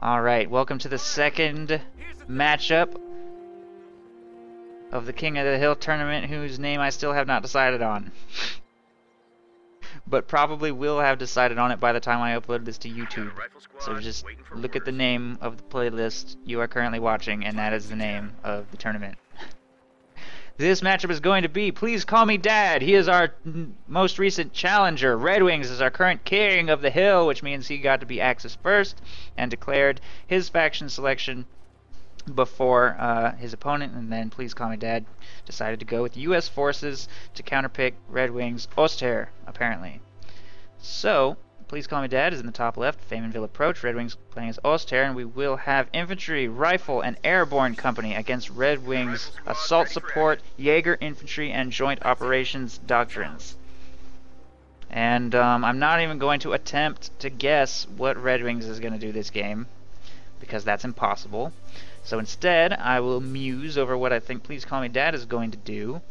Alright, welcome to the second matchup of the King of the Hill tournament, whose name I still have not decided on. But probably will have decided on it by the time I upload this to YouTube. So just look at the name of the playlist you are currently watching, and that is the name of the tournament. This matchup is going to be Please Call Me Dad. He is our most recent challenger. Redxwings is our current king of the hill, which means he got to be Axis first and declared his faction selection before his opponent, and then Please Call Me Dad decided to go with U.S. forces to counterpick Redxwings' Ostheer, apparently. So, Please Call Me Dad is in the top left, Famenville approach. Redxwings playing as Ostheer, and we will have infantry, rifle, and airborne company against Redxwings' assault support, Jaeger infantry, and joint operations doctrines. And I'm not even going to attempt to guess what Redxwings is going to do this game, because that's impossible. So instead, I will muse over what I think Please Call Me Dad is going to do.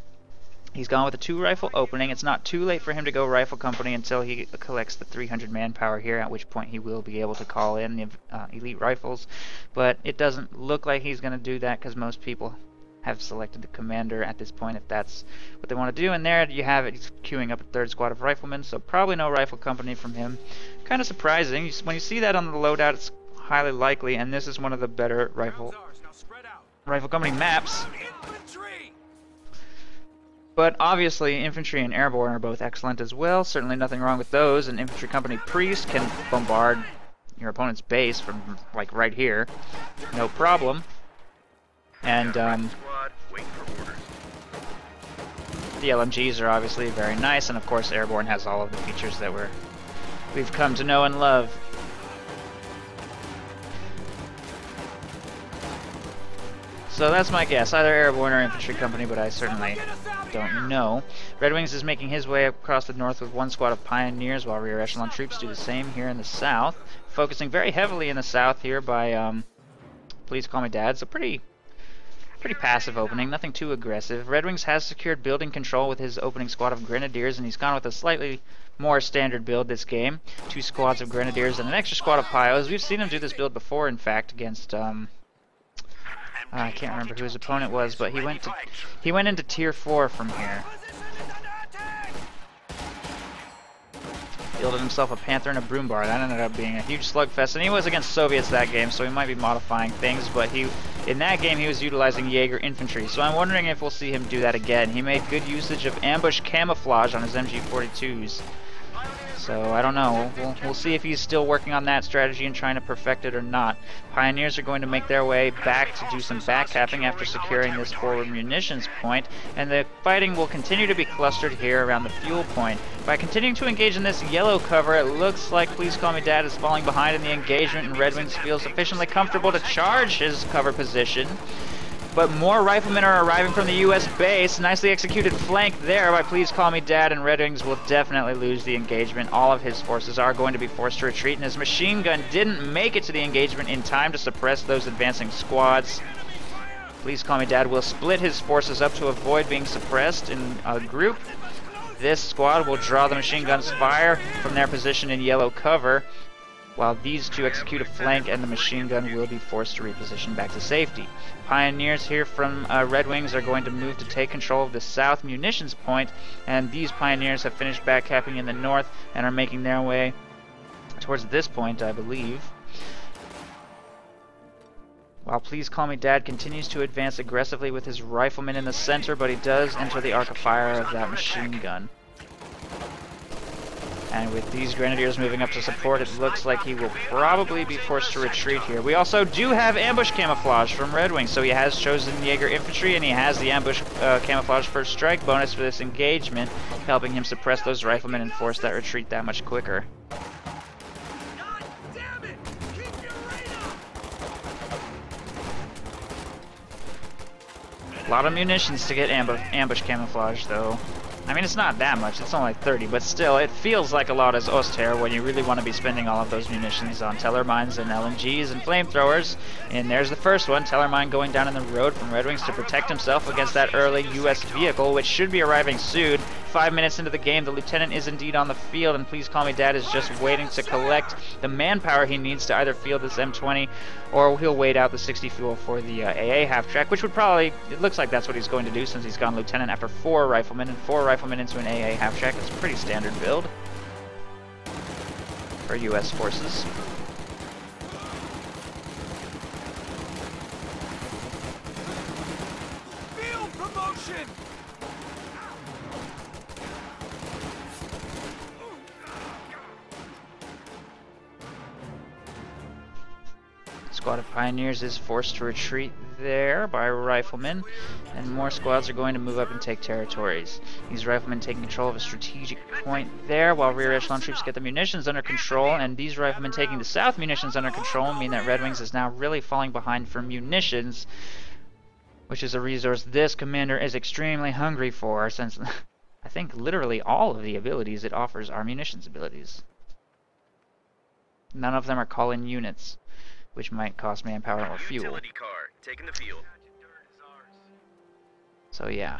He's gone with a 2-rifle opening. It's not too late for him to go rifle company until he collects the 300 manpower here, at which point he will be able to call in the elite rifles. But it doesn't look like he's going to do that because most people have selected the commander at this point if that's what they want to do. And there you have it. He's queuing up a 3rd squad of riflemen, so probably no rifle company from him. Kind of surprising. When you see that on the loadout, it's highly likely, and this is one of the better rifle company maps. But obviously, infantry and airborne are both excellent as well. Certainly nothing wrong with those. An infantry company priest can bombard your opponent's base from, like, right here. No problem. And, the LMGs are obviously very nice, and of course, airborne has all of the features that we've come to know and love. So that's my guess, either airborne or infantry company, but I certainly don't know. Redxwings is making his way across the north with 1 squad of pioneers, while rear echelon troops do the same here in the south. Focusing very heavily in the south here by Please Call Me Dad. So pretty passive opening, nothing too aggressive. Redxwings has secured building control with his opening squad of grenadiers, and he's gone with a slightly more standard build this game. 2 squads of grenadiers and an extra squad of pios. We've seen him do this build before, in fact, against I can't remember who his opponent was, but he went into tier 4 from here. Fielded himself a Panther and a Broombar. That ended up being a huge slugfest, and he was against Soviets that game, so he might be modifying things, but in that game he was utilizing Jaeger infantry, so I'm wondering if we'll see him do that again. He made good usage of ambush camouflage on his MG42s. So, I don't know. We'll see if he's still working on that strategy and trying to perfect it or not. Pioneers are going to make their way back to do some backcapping after securing this forward munitions point, and the fighting will continue to be clustered here around the fuel point. By continuing to engage in this yellow cover, it looks like Please Call Me Dad is falling behind in the engagement, and Redxwings feels sufficiently comfortable to charge his cover position. But more riflemen are arriving from the U.S. base. Nicely executed flank there by Please Call Me Dad, and Redxwings will definitely lose the engagement. All of his forces are going to be forced to retreat, and his machine gun didn't make it to the engagement in time to suppress those advancing squads. Please Call Me Dad will split his forces up to avoid being suppressed in a group. This squad will draw the machine gun's fire from their position in yellow cover, while these 2 execute a flank, and the machine gun will be forced to reposition back to safety. Pioneers here from Redxwings are going to move to take control of the south munitions point, and these pioneers have finished backcapping in the north and are making their way towards this point, I believe. While Please Call Me Dad continues to advance aggressively with his riflemen in the center, but he does enter the arc of fire of that machine gun. And with these grenadiers moving up to support, it looks like he will probably be forced to retreat here. We also do have ambush camouflage from Redxwings, so he has chosen Jaeger infantry, and he has the ambush camouflage first strike bonus for this engagement, helping him suppress those riflemen and force that retreat that much quicker. A lot of munitions to get ambush camouflage, though. I mean, it's not that much, it's only 30, but still, it feels like a lot as Ostheer when you really want to be spending all of those munitions on Tellermines and LMGs and flamethrowers. And there's the first one, Tellermine going down in the road from Redxwings to protect himself against that early U.S. vehicle, which should be arriving soon. 5 minutes into the game, the lieutenant is indeed on the field, and Please Call Me Dad is just waiting to collect the manpower he needs to either field this M20 or he'll wait out the 60 fuel for the AA half-track, which would probably, it looks like that's what he's going to do since he's gone lieutenant after 4 riflemen, and 4 riflemen into an AA half-track is a pretty standard build for U.S. forces. Field promotion! Squad of Pioneers is forced to retreat there by riflemen, and more squads are going to move up and take territories. These riflemen taking control of a strategic point there, while rear echelon troops get the munitions under control, and these riflemen taking the south munitions under control mean that Redwings is now really falling behind for munitions, which is a resource this commander is extremely hungry for, since I think literally all of the abilities it offers are munitions abilities. None of them are call-in units, which might cost manpower or fuel. Utility car taking the field. So yeah.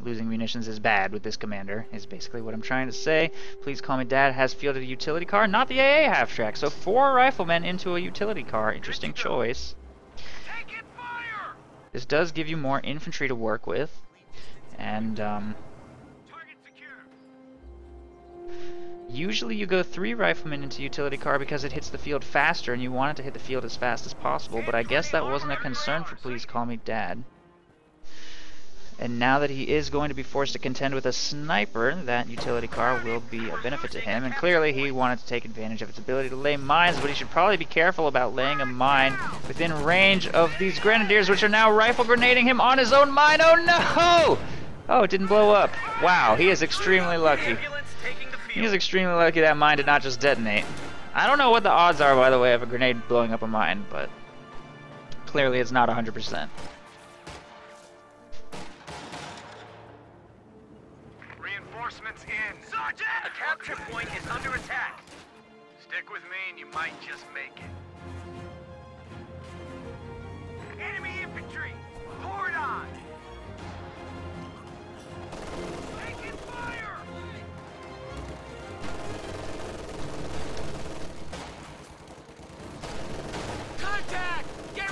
Losing munitions is bad with this commander, is basically what I'm trying to say. Please Call Me Dad has fielded a utility car, not the AA half-track. So 4 riflemen into a utility car. Interesting choice. This does give you more infantry to work with. And, usually you go 3 riflemen into utility car because it hits the field faster and you want it to hit the field as fast as possible, but I guess that wasn't a concern for Please Call Me Dad. And now that he is going to be forced to contend with a sniper, that utility car will be a benefit to him, and clearly he wanted to take advantage of its ability to lay mines, but he should probably be careful about laying a mine within range of these grenadiers, which are now rifle grenading him on his own mine. Oh no! Oh, it didn't blow up. Wow, he is extremely lucky. He is extremely lucky that mine did not just detonate. I don't know what the odds are, by the way, of a grenade blowing up a mine, but clearly it's not 100%. Reinforcements in. Sergeant! A capture point is under attack. Stick with me and you might just make it. Enemy infantry! Pour it on! Taking fire! Contact!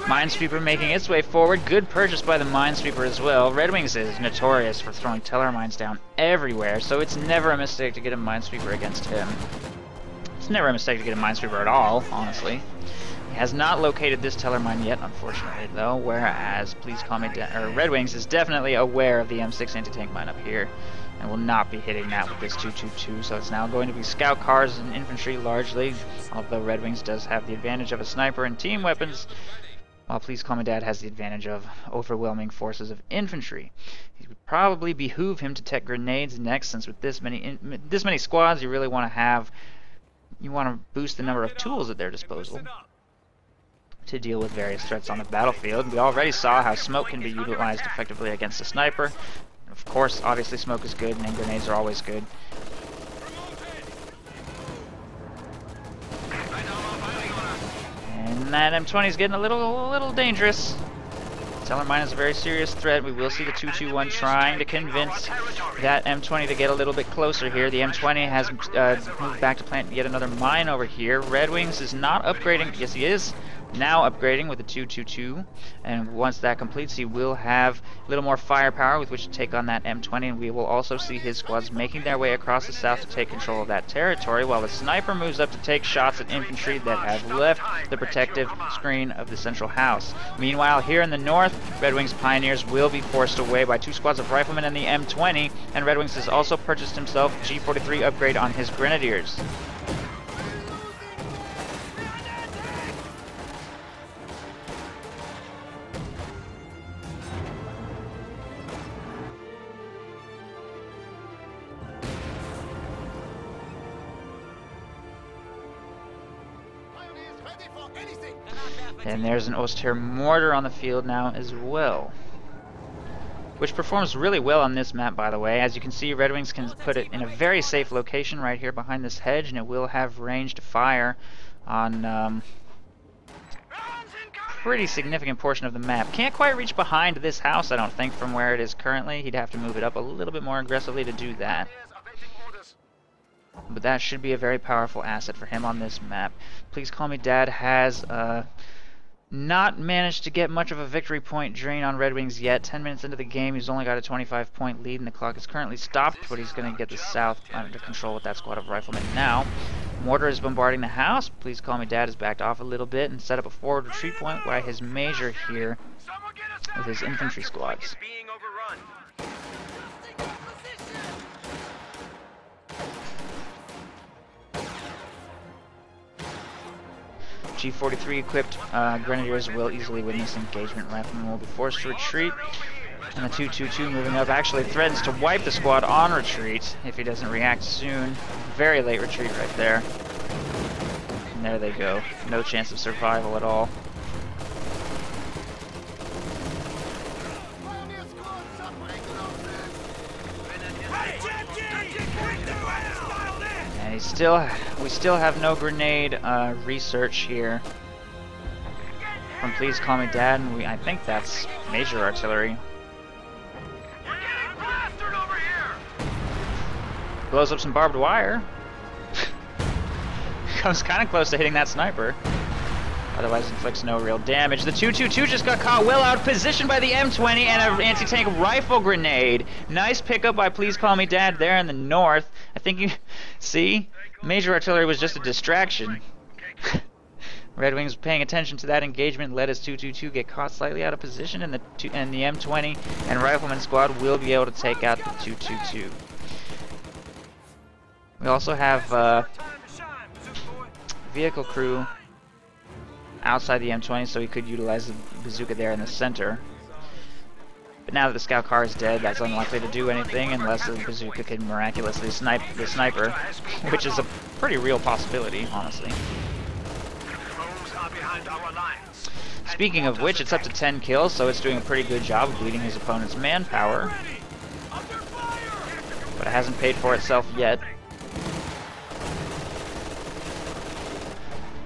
Minesweeper making its way forward. Good purchase by the Minesweeper as well. Redwings is notorious for throwing teller mines down everywhere, so it's never a mistake to get a Minesweeper against him. It's never a mistake to get a Minesweeper at all, honestly. He has not located this teller mine yet, unfortunately, though, whereas Please Call Me Redwings is definitely aware of the M6 anti-tank mine up here, and will not be hitting that with this 222, so it's now going to be scout cars and infantry largely, although Redwings does have the advantage of a sniper and team weapons, while Please Call Me Dad has the advantage of overwhelming forces of infantry. It would probably behoove him to tech grenades next, since with this many squads, you really want to boost the number of tools at their disposal to deal with various threats on the battlefield. We already saw how smoke can be utilized effectively against a sniper. Of course, obviously smoke is good, and grenades are always good. And that M20 is getting a little dangerous. Teller mine is a very serious threat. We will see the 221 trying to convince that M20 to get a little bit closer here. The M20 has moved back to plant yet another mine over here. Redwings is not upgrading. Yes, he is now upgrading with the 222, and once that completes, he will have a little more firepower with which to take on that M20, and we will also see his squads making their way across the south to take control of that territory, while the sniper moves up to take shots at infantry that have left the protective screen of the central house. Meanwhile, here in the north, Redwings Pioneers will be forced away by 2 squads of riflemen and the M20, and Redwings has also purchased himself a G43 upgrade on his grenadiers. And there's an Oster mortar on the field now as well, which performs really well on this map, by the way. As you can see, Redwings can put it in a very safe location right here behind this hedge, and it will have range to fire on pretty significant portion of the map. Can't quite reach behind this house, I don't think, from where it is currently. He'd have to move it up a little bit more aggressively to do that. But that should be a very powerful asset for him on this map. Please Call Me Dad has not managed to get much of a victory point drain on Redwings yet. 10 minutes into the game, he's only got a 25-point lead, and the clock is currently stopped, but he's going to get the south under control with that squad of riflemen now. Mortar is bombarding the house. Please Call Me Dad has backed off a little bit and set up a forward retreat point by his major here with his infantry squads. Being overrun. G43 equipped Grenadiers will easily win this engagement. Riflemen will be forced to retreat. And the 222 moving up actually threatens to wipe the squad on retreat if he doesn't react soon. Very late retreat right there. And there they go. No chance of survival at all. And we still have no grenade research here from Please Call Me Dad, and I think that's major artillery. Blows up some barbed wire. Comes kind of close to hitting that sniper. Otherwise inflicts no real damage. The 222 just got caught well out of position by the M20 and an anti-tank rifle grenade. Nice pickup by Please Call Me Dad there in the north. I think you see, major artillery was just a distraction. Red Wings paying attention to that engagement let his 222 get caught slightly out of position, and the M20 and rifleman squad will be able to take out the 222. We also have vehicle crew outside the M20, so he could utilize the bazooka there in the center. But now that the scout car is dead, that's unlikely to do anything unless the bazooka can miraculously snipe the sniper, which is a pretty real possibility, honestly. Speaking of which, it's up to 10 kills, so it's doing a pretty good job of bleeding his opponent's manpower. But it hasn't paid for itself yet.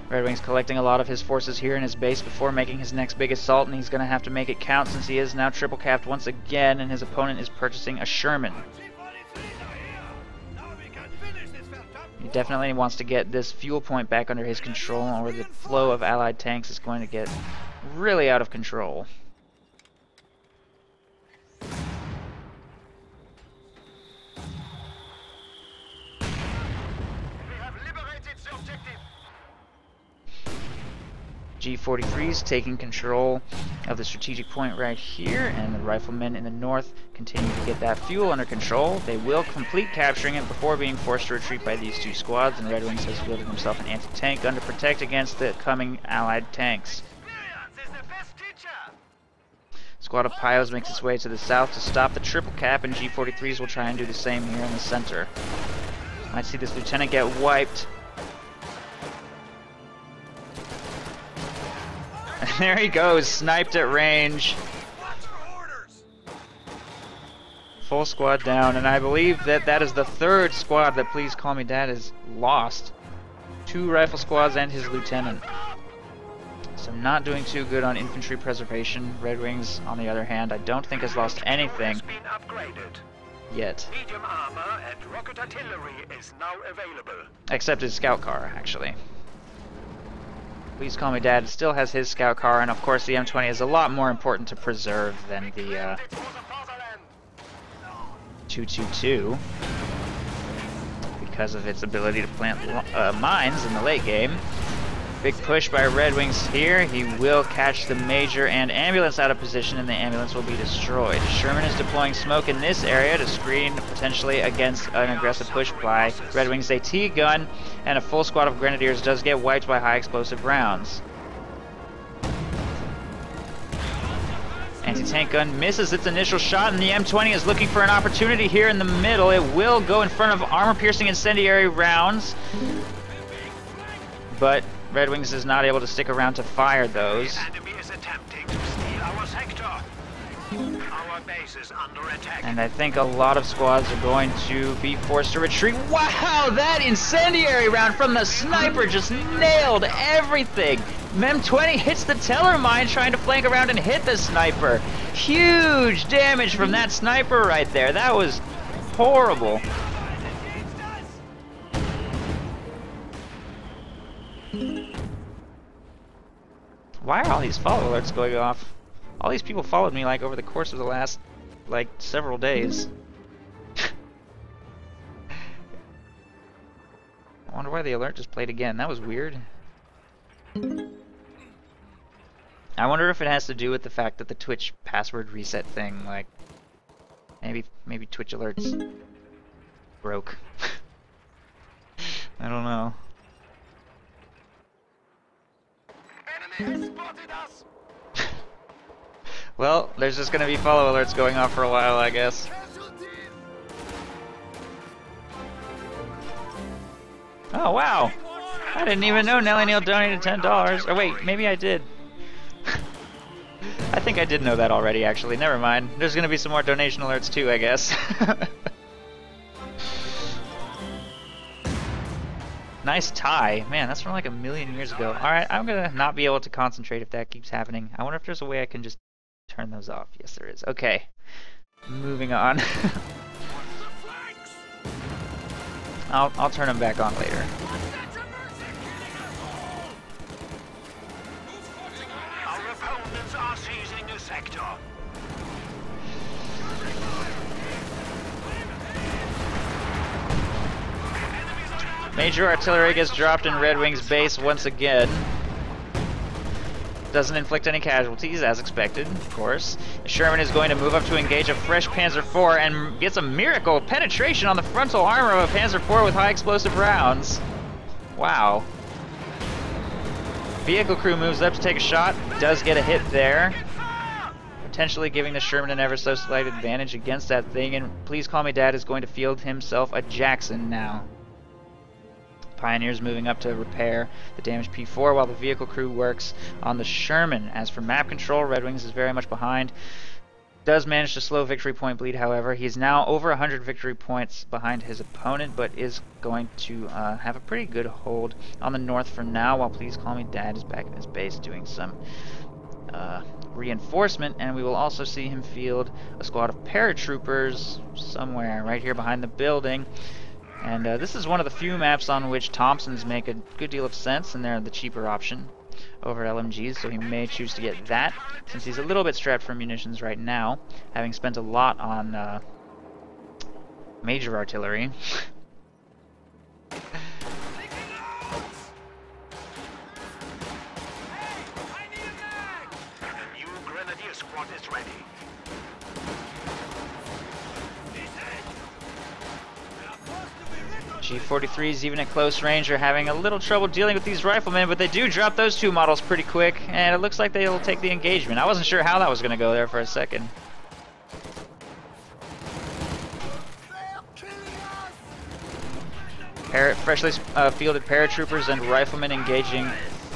Red Wings collecting a lot of his forces here in his base before making his next big assault, and he's going to have to make it count since he is now triple capped once again, and his opponent is purchasing a Sherman. He definitely wants to get this fuel point back under his control, or the flow of allied tanks is going to get really out of control. G43's taking control of the strategic point right here, and the riflemen in the north continue to get that fuel under control. They will complete capturing it before being forced to retreat by these two squads, and Red Wings has fielded himself an anti-tank gun to protect against the coming allied tanks. Squad of Pios makes its way to the south to stop the triple cap, and G43's will try and do the same here in the center. Might see this lieutenant get wiped. There he goes, sniped at range. Full squad down, and I believe that that is the third squad that Please Call Me Dad has lost. 2 rifle squads and his lieutenant. So not doing too good on infantry preservation. Red Wings, on the other hand, I don't think has lost anything yet. Medium armor and rocket artillery is now available. Except his scout car, actually. Please Call Me Dad still has his scout car, and of course the M20 is a lot more important to preserve than the 222 because of its ability to plant mines in the late game. Big push by Red Wings here. He will catch the Major and ambulance out of position, and the ambulance will be destroyed. Sherman is deploying smoke in this area to screen potentially against an aggressive push by Red Wings' AT gun, and a full squad of Grenadiers does get wiped by high explosive rounds. Anti-tank gun misses its initial shot, and the M20 is looking for an opportunity here in the middle. It will go in front of armor-piercing incendiary rounds, but Red Wings is not able to stick around to fire those. The enemy is attempting to steal our sector. Our base is under attack. And I think a lot of squads are going to be forced to retreat. Wow, that incendiary round from the sniper just nailed everything. Mem-20 hits the teller mine trying to flank around and hit the sniper. Huge damage from that sniper right there. That was horrible. Why are all these follow alerts going off? All these people followed me like over the course of the last like several days. I wonder why the alert just played again. That was weird. I wonder if it has to do with the fact that the Twitch password reset thing, like maybe Twitch alerts broke. I don't know. Enemy has spotted us. Well, there's just gonna be follow alerts going off for a while, I guess. Oh wow! I didn't even know Nelly Neal donated $10. Or wait, maybe I did. I think I did know that already, actually. Never mind. There's gonna be some more donation alerts too, I guess. Nice tie. Man, that's from like 1,000,000 years ago. Alright, I'm gonna not be able to concentrate if that keeps happening. I wonder if there's a way I can just turn those off. Yes, there is. Okay. Moving on. I'll turn them back on later. Our opponents are seizing a sector. Major artillery gets dropped in Redwings base once again. Doesn't inflict any casualties, as expected, of course. Sherman is going to move up to engage a fresh Panzer IV and gets a miracle penetration on the frontal armor of a Panzer IV with high explosive rounds. Wow. Vehicle crew moves up to take a shot, does get a hit there. Potentially giving the Sherman an ever so slight advantage against that thing, and Please Call Me Dad is going to field himself a Jackson now. Pioneers moving up to repair the damaged P4 while the vehicle crew works on the Sherman. As for map control, Redwings is very much behind. Does manage to slow victory point bleed, however. He's now over 100 victory points behind his opponent, but is going to have a pretty good hold on the north for now, while Please Call Me Dad is back in his base doing some reinforcement, and we will also see him field a squad of paratroopers somewhere right here behind the building. And this is one of the few maps on which Thompsons make a good deal of sense, and they're the cheaper option over LMGs, so he may choose to get that, since he's a little bit strapped for munitions right now, having spent a lot on major artillery. The new Grenadier squad is ready. G43s, even at close range, are having a little trouble dealing with these riflemen, but they do drop those two models pretty quick, and it looks like they'll take the engagement. I wasn't sure how that was going to go there for a second. Freshly fielded paratroopers and riflemen engaging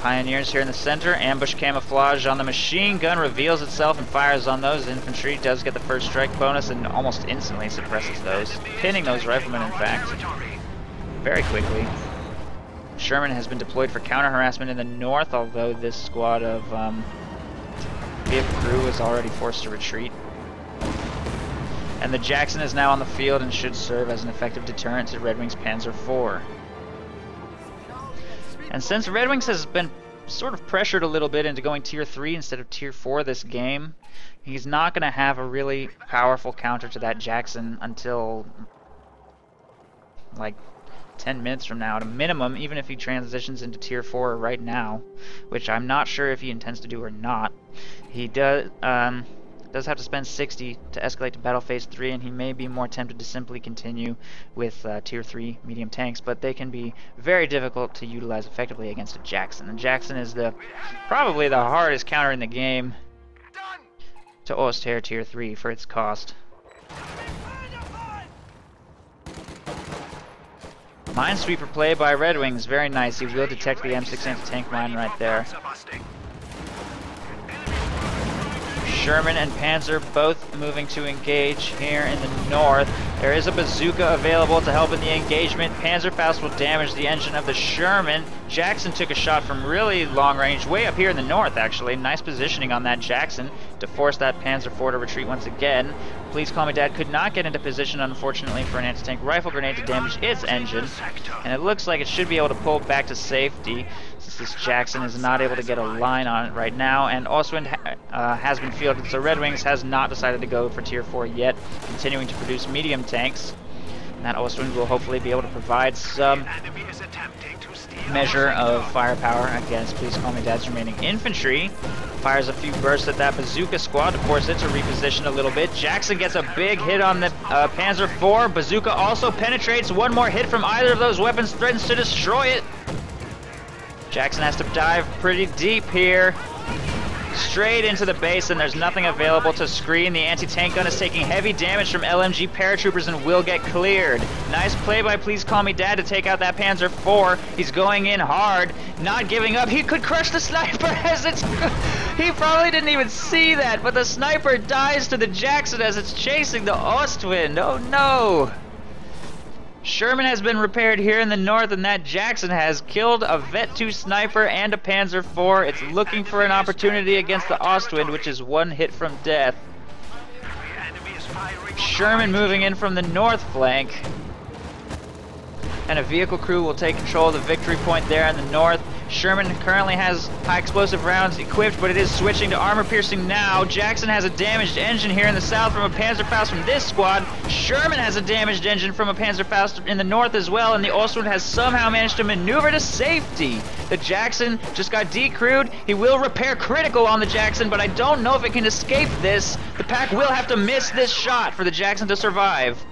Pioneers here in the center. Ambush camouflage on the machine gun reveals itself and fires on those. Infantry does get the first strike bonus and almost instantly suppresses those, pinning those riflemen, in fact, very quickly. Sherman has been deployed for counter-harassment in the north, although this squad of vehicle crew was already forced to retreat. And the Jackson is now on the field and should serve as an effective deterrent to Redwings Panzer IV. And since Redwings has been sort of pressured a little bit into going Tier 3 instead of Tier 4 this game, he's not going to have a really powerful counter to that Jackson until like 10 minutes from now at a minimum, even if he transitions into Tier 4 right now, which I'm not sure if he intends to do or not. He does have to spend 60 to escalate to Battle Phase 3, and he may be more tempted to simply continue with Tier 3 medium tanks, but they can be very difficult to utilize effectively against a Jackson. And Jackson is probably the hardest counter in the game to Oster Tier 3 for its cost. Minesweeper play by Redwings, very nice. He will detect the M6 anti-tank mine right there. Sherman and Panzer both moving to engage here in the north. There is a bazooka available to help in the engagement. Panzerfaust will damage the engine of the Sherman. Jackson took a shot from really long range, way up here in the north actually. Nice positioning on that Jackson to force that Panzer IV to retreat once again. Please Call Me Dad could not get into position, unfortunately, for an anti-tank rifle grenade to damage its engine. And it looks like it should be able to pull back to safety, since this Jackson is not able to get a line on it right now. And Ostwind has been fielded, so Redwings has not decided to go for Tier 4 yet, continuing to produce medium tanks. And that Ostwind will hopefully be able to provide some measure of firepower against Please Call Me Dad's remaining infantry. Fires a few bursts at that bazooka squad to force it to reposition a little bit. Jackson gets a big hit on the Panzer IV. Bazooka also penetrates. One more hit from either of those weapons threatens to destroy it. Jackson has to dive pretty deep here. Straight into the base, and there's nothing available to screen. The anti-tank gun is taking heavy damage from LMG paratroopers and will get cleared. Nice play by Please Call Me Dad to take out that Panzer IV. He's going in hard, not giving up. He could crush the sniper as it's... He probably didn't even see that, but the sniper dies to the Jackson as it's chasing the Ostwind. Oh no! Sherman has been repaired here in the north, and that Jackson has killed a Vet 2 sniper and a Panzer IV. It's looking for an opportunity against the Ostwind, which is one hit from death. Sherman moving in from the north flank. And a vehicle crew will take control of the victory point there in the north. Sherman currently has high explosive rounds equipped, but it is switching to armor piercing now. Jackson has a damaged engine here in the south from a Panzerfaust from this squad. Sherman has a damaged engine from a Panzerfaust in the north as well, and the Ostwind has somehow managed to maneuver to safety. The Jackson just got decrewed. He will repair critical on the Jackson, but I don't know if it can escape this. The pack will have to miss this shot for the Jackson to survive.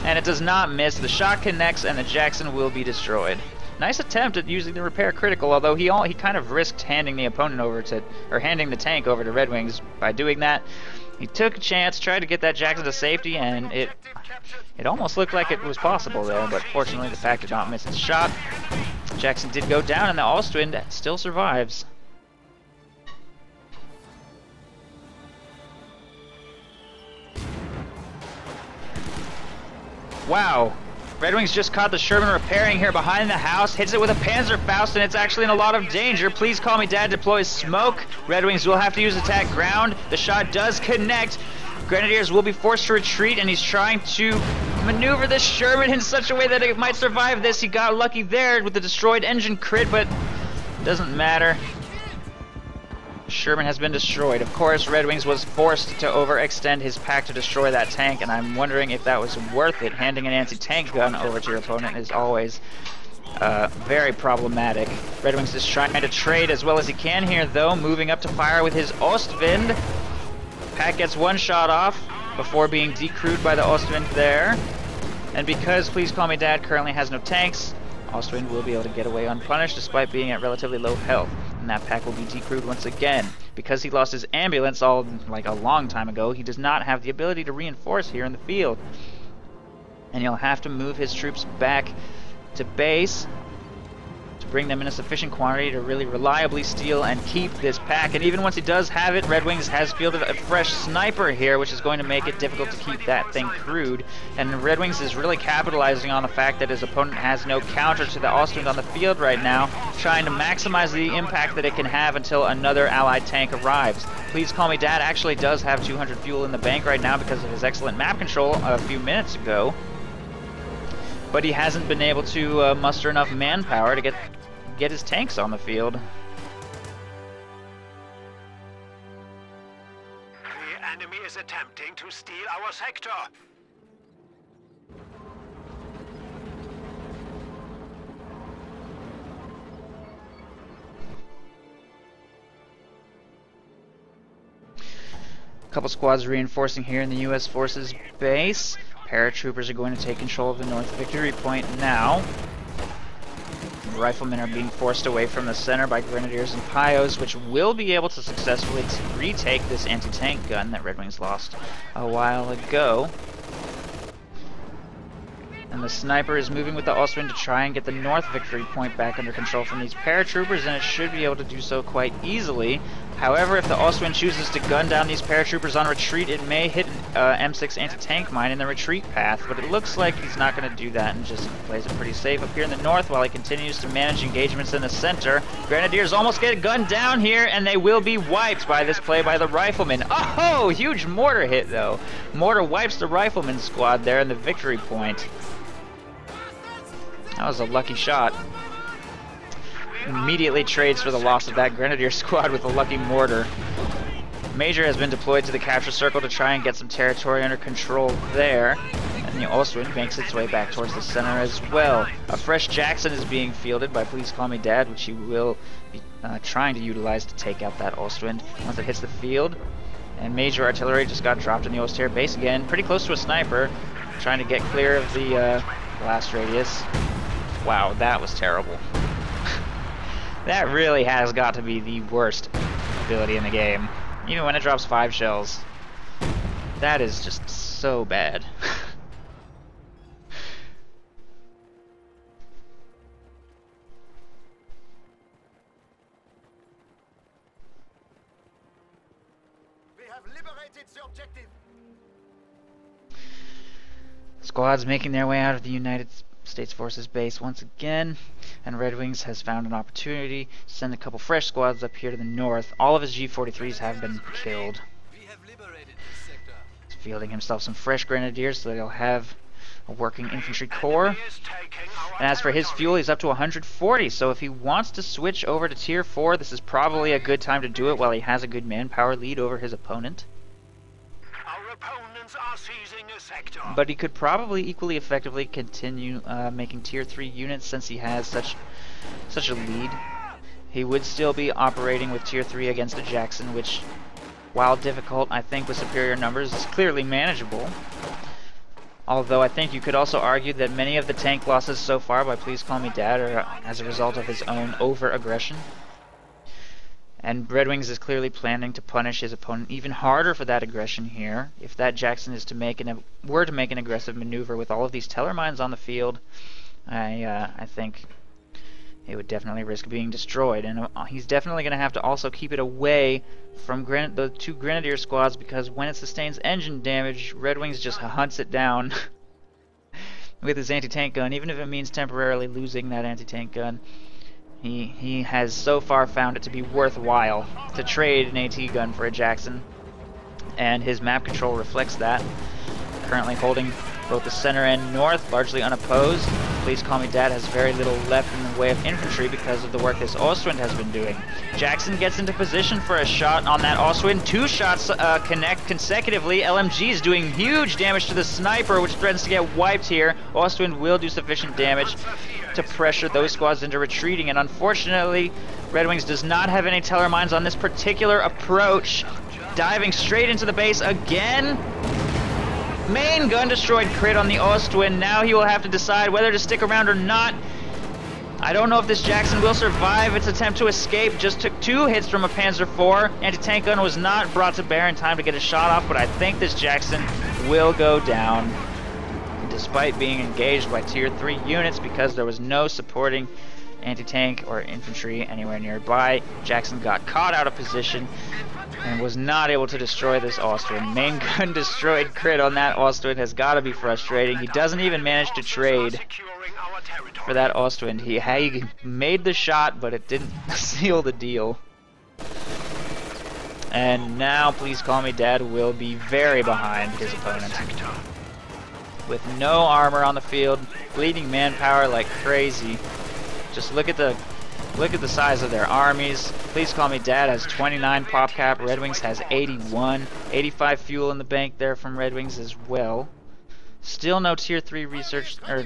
And it does not miss. The shot connects, and the Jackson will be destroyed. Nice attempt at using the repair critical, although he kind of risked handing the opponent over to, or handing the tank over to Redwings by doing that. He took a chance, tried to get that Jackson to safety, and it almost looked like it was possible there, but fortunately the pack did not miss its shot. Jackson did go down, and the Ostwind still survives. Wow. Redwings just caught the Sherman repairing here behind the house, hits it with a Panzerfaust, and it's actually in a lot of danger. Please Call Me Dad deploys smoke. Redwings will have to use attack ground. The shot does connect. Grenadiers will be forced to retreat, and he's trying to maneuver this Sherman in such a way that it might survive this. He got lucky there with the destroyed engine crit, but it doesn't matter. Sherman has been destroyed. Of course, Redwings was forced to overextend his pack to destroy that tank, and I'm wondering if that was worth it. Handing an anti-tank gun over to your opponent is always very problematic. Redwings is trying to trade as well as he can here, though, moving up to fire with his Ostwind. Pack gets one shot off before being decrewed by the Ostwind there. And because Please Call Me Dad currently has no tanks, Ostwind will be able to get away unpunished despite being at relatively low health. And that pack will be decrewed once again. Because he lost his ambulance like a long time ago, he does not have the ability to reinforce here in the field. And he'll have to move his troops back to base to bring them in a sufficient quantity to really reliably steal and keep this pack. And even once he does have it, Redwings has fielded a fresh sniper here, which is going to make it difficult to keep that thing crewed. And Redwings is really capitalizing on the fact that his opponent has no counter to the Ostwind on the field right now, trying to maximize the impact that it can have until another allied tank arrives. Please Call Me Dad actually does have 200 fuel in the bank right now because of his excellent map control a few minutes ago. But he hasn't been able to muster enough manpower to get his tanks on the field. The enemy is attempting to steal our sector. A couple squads reinforcing here in the U.S. Forces base. Paratroopers are going to take control of the North Victory Point now. Riflemen are being forced away from the center by Grenadiers and Pios, which will be able to successfully retake this anti-tank gun that Redwings lost a while ago. And And the sniper is moving with the Ostwind to try and get the north victory point back under control from these paratroopers, and it should be able to do so quite easily. However, if the Ostwind chooses to gun down these paratroopers on retreat, it may hit an M6 anti-tank mine in the retreat path, but it looks like he's not going to do that and just plays it pretty safe up here in the north while he continues to manage engagements in the center. Grenadiers almost get gunned down here, and they will be wiped by this play by the riflemen. Oh, huge mortar hit, though. Mortar wipes the rifleman squad there in the victory point. That was a lucky shot. Immediately trades for the loss of that Grenadier squad with a lucky mortar. Major has been deployed to the capture circle to try and get some territory under control there. And the Ostwind makes its way back towards the center as well. A fresh Jackson is being fielded by Please Call Me Dad, which he will be trying to utilize to take out that Ostwind once it hits the field. And Major Artillery just got dropped in the Ostier base again, pretty close to a sniper, trying to get clear of the blast radius. Wow, that was terrible. That really has got to be the worst ability in the game. Even when it drops 5 shells. That is just so bad. We have liberated the objective. Squads making their way out of the United States Forces base once again, and Redwings has found an opportunity to send a couple fresh squads up here to the north. All of his G-43s have been killed. He's fielding himself some fresh grenadiers so that he'll have a working infantry corps. And as for his fuel, he's up to 140, so if he wants to switch over to tier 4, this is probably a good time to do it while he has a good manpower lead over his opponent. But he could probably equally effectively continue making tier 3 units since he has such a lead. He would still be operating with tier 3 against a Jackson, which, while difficult, I think with superior numbers is clearly manageable. Although I think you could also argue that many of the tank losses so far by Please Call Me Dad are as a result of his own over-aggression. And Redwings is clearly planning to punish his opponent even harder for that aggression here. If that Jackson is to make were to make an aggressive maneuver with all of these teller mines on the field, I think it would definitely risk being destroyed. And he's definitely going to have to also keep it away from the 2 Grenadier squads, because when it sustains engine damage, Redwings just hunts it down with his anti-tank gun, even if it means temporarily losing that anti-tank gun. He has so far found it to be worthwhile to trade an AT gun for a Jackson, and his map control reflects that. Currently holding both the center and north, largely unopposed. Please Call Me Dad has very little left in the way of infantry because of the work this Ostwind has been doing. Jackson gets into position for a shot on that Ostwind. 2 shots connect consecutively. LMG is doing huge damage to the sniper, which threatens to get wiped here. Ostwind will do sufficient damage to pressure those squads into retreating, and unfortunately Redwings does not have any teller mines on this particular approach. Diving straight into the base again. Main gun destroyed crit on the Ostwind. Now he will have to decide whether to stick around or not. I don't know if this Jackson will survive its attempt to escape. Just took 2 hits from a Panzer IV. Anti-tank gun was not brought to bear in time to get a shot off, but I think this Jackson will go down, despite being engaged by tier 3 units, because there was no supporting anti-tank or infantry anywhere nearby. Jackson got caught out of position and was not able to destroy this Ostwind. Main gun destroyed crit on that Ostwind has got to be frustrating. He doesn't even manage to trade for that Ostwind. He made the shot, but it didn't seal the deal. And now Please Call Me Dad will be very behind his opponent, with no armor on the field, bleeding manpower like crazy. Just look at the size of their armies. Please Call Me Dad has 29 pop cap. Redwings has 81. 85 fuel in the bank there from Redwings as well. Still no tier 3 research, or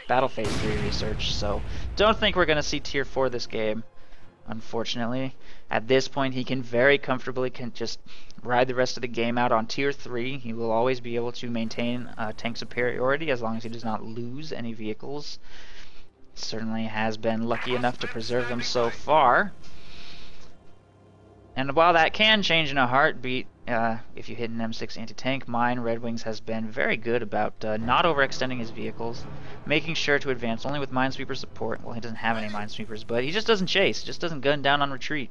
battle phase 3 research, so don't think we're going to see tier 4 this game, unfortunately. At this point, he can very comfortably just ride the rest of the game out on tier 3. He will always be able to maintain tank superiority as long as he does not lose any vehicles. Certainly has been lucky enough to preserve them so far. And while that can change in a heartbeat, if you hit an M6 anti-tank mine, Redwings has been very good about not overextending his vehicles, making sure to advance only with minesweeper support. Well, he doesn't have any minesweepers, but he just doesn't chase, just doesn't gun down on retreat.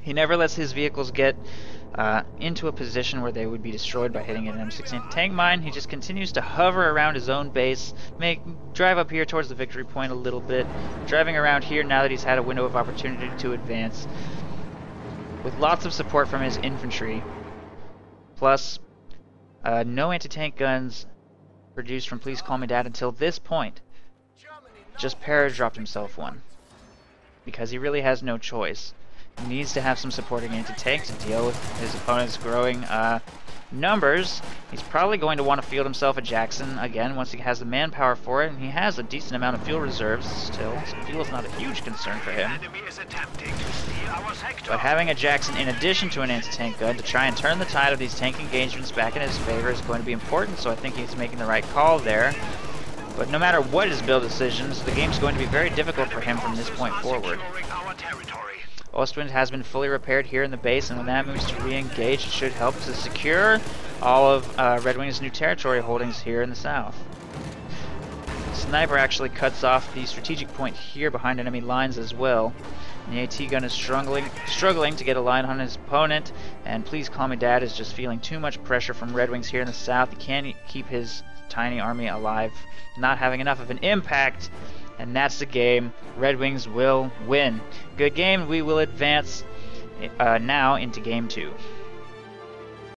He never lets his vehicles get into a position where they would be destroyed by hitting an M6 anti-tank mine. He just continues to hover around his own base, drive up here towards the victory point a little bit, driving around here now that he's had a window of opportunity to advance, with lots of support from his infantry, plus no anti-tank guns produced from Please Call Me Dad until this point. Just para-dropped himself one, because he really has no choice. He needs to have some supporting anti-tank to deal with his opponent's growing numbers. He's probably going to want to field himself a Jackson again once he has the manpower for it, and he has a decent amount of fuel reserves still, so fuel is not a huge concern for him. But having a Jackson in addition to an anti-tank gun to try and turn the tide of these tank engagements back in his favor is going to be important, so I think he's making the right call there. But no matter what his build decisions, the game's going to be very difficult for him from this point forward. Ostwind has been fully repaired here in the base, and when that moves to re-engage, it should help to secure all of Redwings' new territory holdings here in the south. Sniper actually cuts off the strategic point here behind enemy lines as well. And the AT gun is struggling to get a line on his opponent, and Please Call Me Dad is just feeling too much pressure from Redwings here in the south. He can't keep his tiny army alive, not having enough of an impact. And that's the game. Redwings will win. Good game. We will advance now into game 2.